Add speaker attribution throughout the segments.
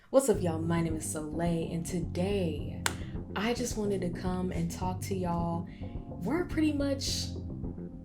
Speaker 1: What's up, y'all? My name is Soleil, and today I just wanted to come and talk to y'all.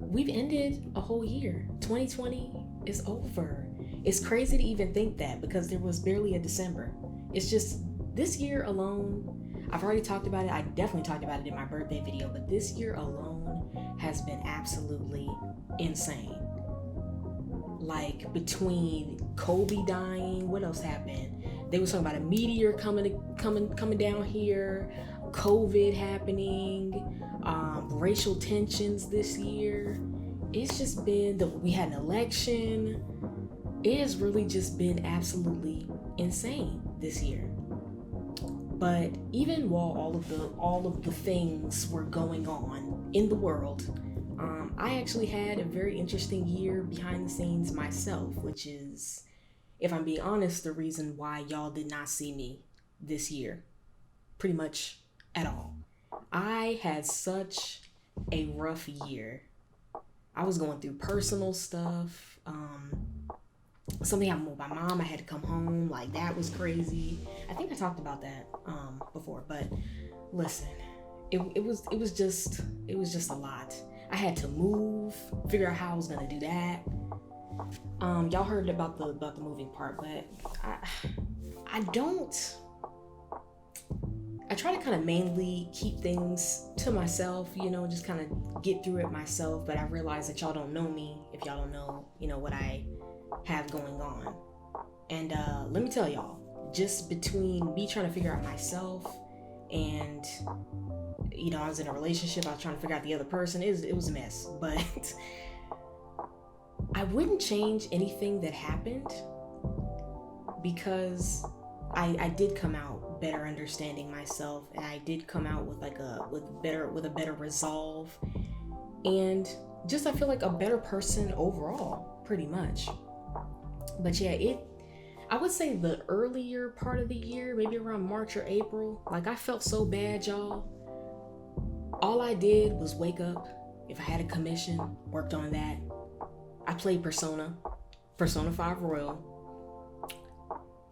Speaker 1: We've ended a whole year. 2020 is over. It's crazy to even think that because there was barely a December. It's just this year alone, I've already talked about it. I definitely talked about it in my birthday video, but this year alone has been absolutely insane. Like between Kobe dying, what else happened? They were talking about a meteor coming down here, COVID happening, racial tensions this year. It's just been we had an election. It has really just been absolutely insane this year. But even while all of the things were going on in the world, I actually had a very interesting year behind the scenes myself, which is, if I'm being honest, the reason why y'all did not see me this year, pretty much at all. I had such a rough year. I was going through personal stuff. Something happened with my mom. I had to come home. Like, that was crazy. I think I talked about that before, but listen, it was just a lot. I had to move, figure out how I was gonna do that. Y'all heard about the moving part, but I don't. I try to kind of mainly keep things to myself, just kind of get through it myself. But I realize that y'all don't know me if y'all don't know, what I have going on. And let me tell y'all, just between me trying to figure out myself and I was in a relationship, I was trying to figure out the other person. It was a mess, but I wouldn't change anything that happened because I did come out better understanding myself, and I did come out with a better resolve, and just I feel like a better person overall, pretty much. But yeah, I would say the earlier part of the year, maybe around March or April, like I felt so bad, y'all. All I did was wake up. If I had a commission, worked on that. I played Persona 5 Royal,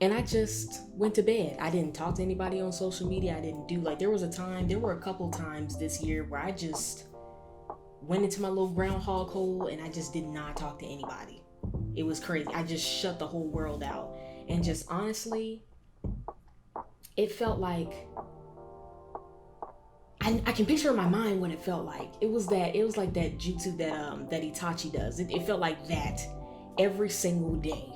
Speaker 1: and I just went to bed. I didn't talk to anybody on social media. I didn't do, there were a couple times this year where I just went into my little groundhog hole and I just did not talk to anybody. It was crazy. I just shut the whole world out. And just honestly, it felt like, I can picture in my mind what it felt like. It was like that jutsu that Itachi does. It felt like that every single day.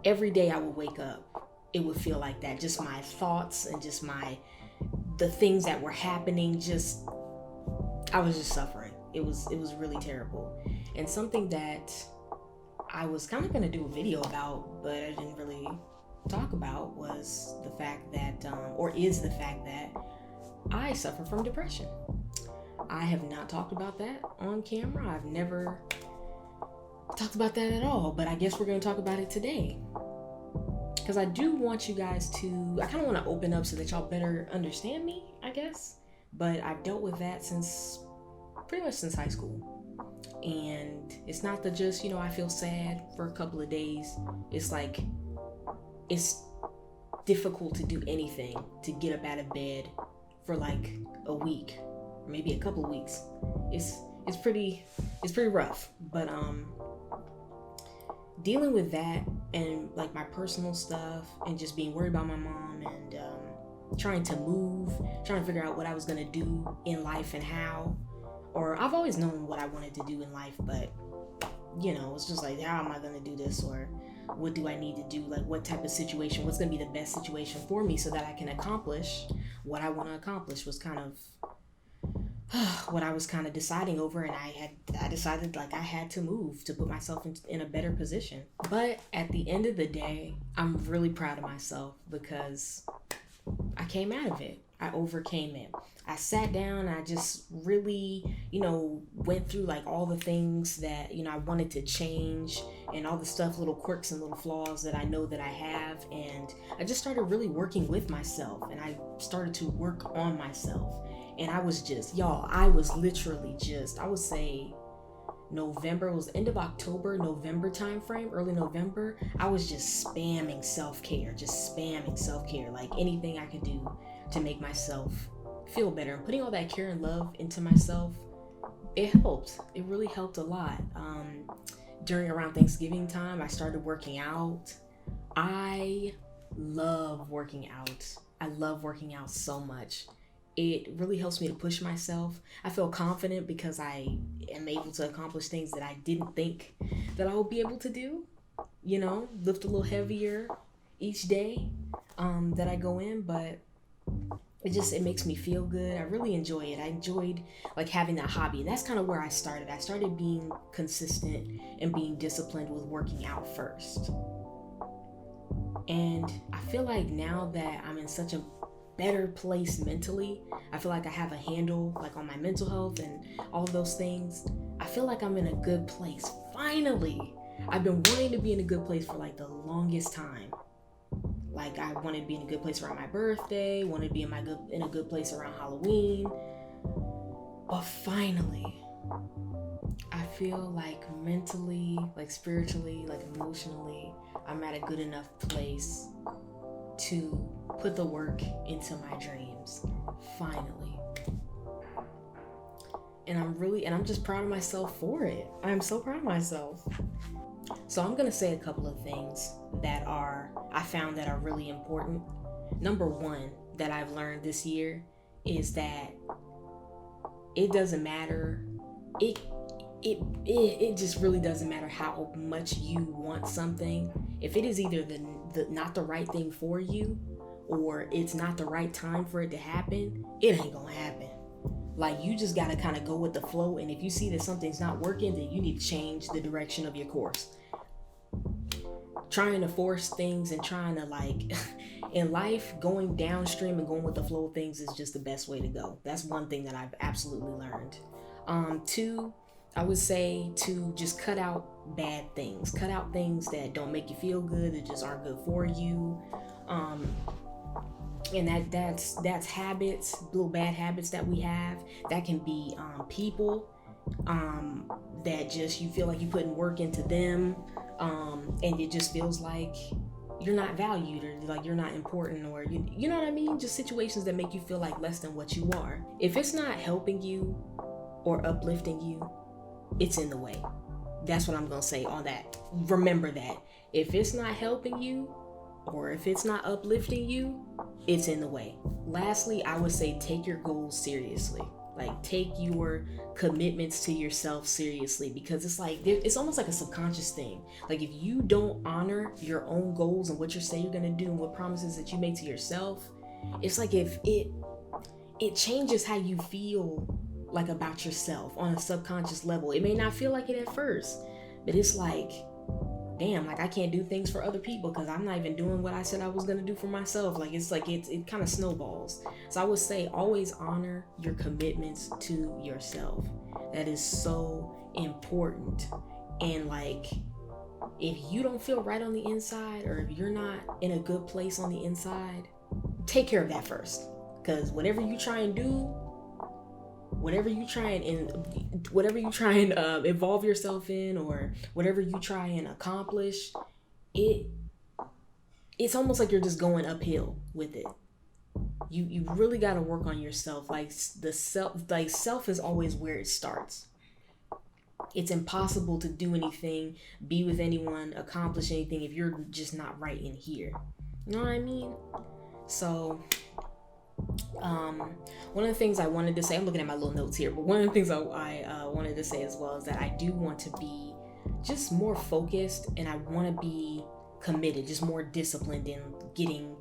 Speaker 1: Every day I would wake up, it would feel like that. Just my thoughts and just the things that were happening, I was just suffering. It was really terrible. And something that I was kind of going to do a video about, but I didn't really talk about, was the fact that, is the fact that I suffer from depression. I have not talked about that on camera. I've never talked about that at all, but I guess we're going to talk about it today. Because I do want you guys to, I kind of want to open up so that y'all better understand me, I guess. But I've dealt with that pretty much since high school. And it's not just, I feel sad for a couple of days. It's like, it's difficult to do anything, to get up out of bed for like a week, or maybe a couple of weeks. It's pretty rough. But dealing with that and like my personal stuff and just being worried about my mom and trying to figure out what I was gonna do in life and how. Or I've always known what I wanted to do in life, but it's just like, how am I gonna do this, or what do I need to do? Like, what type of situation, what's gonna be the best situation for me so that I can accomplish what I want to accomplish, was kind of what I was kind of deciding over. And I decided like I had to move to put myself in a better position. But at the end of the day, I'm really proud of myself because I came out of it. I overcame it. I sat down, I just really, went through like all the things that, I wanted to change, and all the stuff, little quirks and little flaws that I know that I have. And I just started really working with myself, and I started to work on myself. And I was just, y'all, I was literally just, I would say November, it was end of October, November time frame, early November. I was just spamming self-care, like anything I could do to make myself feel better. And putting all that care and love into myself, it helped. It really helped a lot. During around Thanksgiving time, I started working out. I love working out. I love working out so much. It really helps me to push myself. I feel confident because I am able to accomplish things that I didn't think that I would be able to do. You know, lift a little heavier each day that I go in, but it makes me feel good. I really enjoy it. I enjoyed like having that hobby. And that's kind of where I started. I started being consistent and being disciplined with working out first. And I feel like now that I'm in such a better place mentally, I feel like I have a handle like on my mental health and all of those things. I feel like I'm in a good place. Finally, I've been wanting to be in a good place for like the longest time. Like I wanted to be in a good place around my birthday, wanted to be in a good place around Halloween. But finally, I feel like mentally, like spiritually, like emotionally, I'm at a good enough place to put the work into my dreams. Finally. And I'm just proud of myself for it. I'm so proud of myself. So I'm going to say a couple of things that I found that are really important. Number one that I've learned this year is that it doesn't matter. It just really doesn't matter how much you want something. If it is either the not the right thing for you, or it's not the right time for it to happen, it ain't gonna happen. Like you just gotta kind of go with the flow. And if you see that something's not working, then you need to change the direction of your course. Trying to force things and trying to like in life, going downstream and going with the flow of things is just the best way to go. That's one thing that I've absolutely learned. Two, I would say to just cut out bad things. Cut out things that don't make you feel good, that just aren't good for you. And that's habits, little bad habits that we have. That can be people that just you feel like you're putting work into them, and it just feels like you're not valued or like you're not important, or you know what I mean? Just situations that make you feel like less than what you are. If it's not helping you or uplifting you, it's in the way. That's what I'm gonna say on that. Remember that. If it's not helping you or if it's not uplifting you, it's in the way. Lastly, I would say take your goals seriously. Like take your commitments to yourself seriously, because it's like it's almost like a subconscious thing. Like if you don't honor your own goals and what you say you're gonna do and what promises that you make to yourself, it's like if it changes how you feel like about yourself on a subconscious level. It may not feel like it at first, but it's like, damn, like I can't do things for other people because I'm not even doing what I said I was gonna do for myself. Like it's like it kind of snowballs. So I would say always honor your commitments to yourself. That is so important. And like if you don't feel right on the inside, or if you're not in a good place on the inside, take care of that first. Because whatever you try and do, whatever you try and involve yourself in, or whatever you try and accomplish, it's almost like you're just going uphill with it. You really got to work on yourself. Like self is always where it starts. It's impossible to do anything, be with anyone, accomplish anything if you're just not right in here. You know what I mean? So one of the things I wanted to say, I'm looking at my little notes here, but one of the things I wanted to say as well is that I do want to be just more focused, and I want to be committed, just more disciplined in getting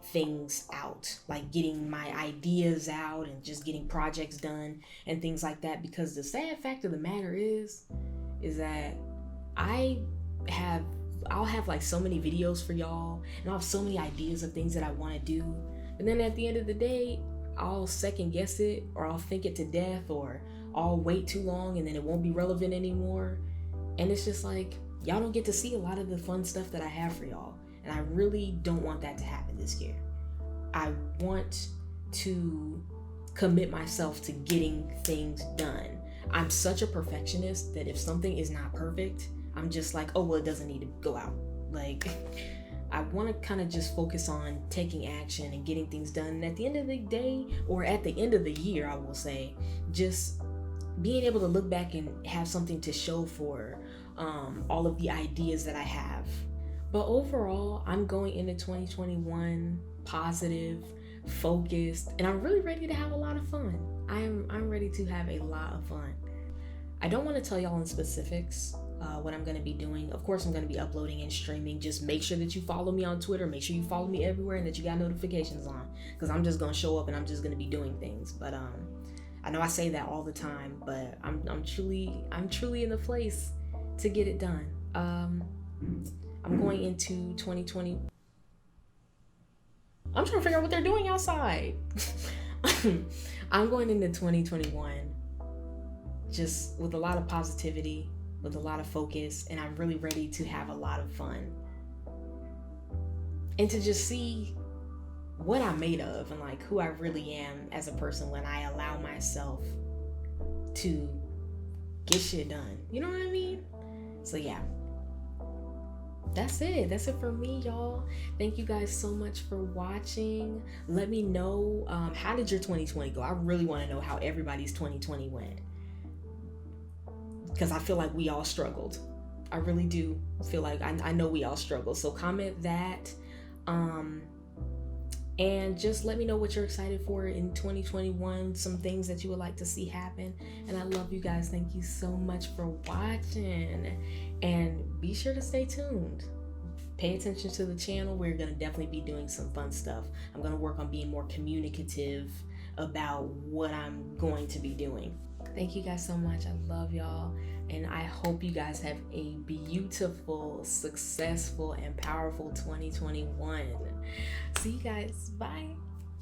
Speaker 1: things out, like getting my ideas out and just getting projects done and things like that. Because the sad fact of the matter is that I'll have like so many videos for y'all, and I'll have so many ideas of things that I want to do. And then at the end of the day, I'll second guess it, or I'll think it to death, or I'll wait too long and then it won't be relevant anymore. And it's just like, y'all don't get to see a lot of the fun stuff that I have for y'all. And I really don't want that to happen this year. I want to commit myself to getting things done. I'm such a perfectionist that if something is not perfect, I'm just like, oh, well, it doesn't need to go out. Like, I want to kind of just focus on taking action and getting things done. And at the end of the day, or at the end of the year, I will say, just being able to look back and have something to show for all of the ideas that I have. But overall, I'm going into 2021 positive, focused, and I'm really ready to have a lot of fun. I'm ready to have a lot of fun. I don't want to tell y'all in specifics what I'm going to be doing. Of course, I'm going to be uploading and streaming. Just make sure that you follow me on Twitter. Make sure you follow me everywhere and that you got notifications on, because I'm just going to show up and I'm just going to be doing things. But I know I say that all the time, but I'm truly in the place to get it done. I'm going into 2020. I'm trying to figure out what they're doing outside. I'm going into 2021 just with a lot of positivity, with a lot of focus, and I'm really ready to have a lot of fun. And to just see what I'm made of and like who I really am as a person when I allow myself to get shit done. You know what I mean? So yeah. That's it for me, y'all. Thank you guys so much for watching. Let me know, how did your 2020 go? I really want to know how everybody's 2020 went, because I feel like we all struggled. I really do feel like I know we all struggled. So comment that, and just let me know what you're excited for in 2021, some things that you would like to see happen. And I love you guys. Thank you so much for watching. And be sure to stay tuned. Pay attention to the channel. We're going to definitely be doing some fun stuff. I'm going to work on being more communicative about what I'm going to be doing. Thank you guys so much. I love y'all. And I hope you guys have a beautiful, successful, and powerful 2021. See you guys. Bye.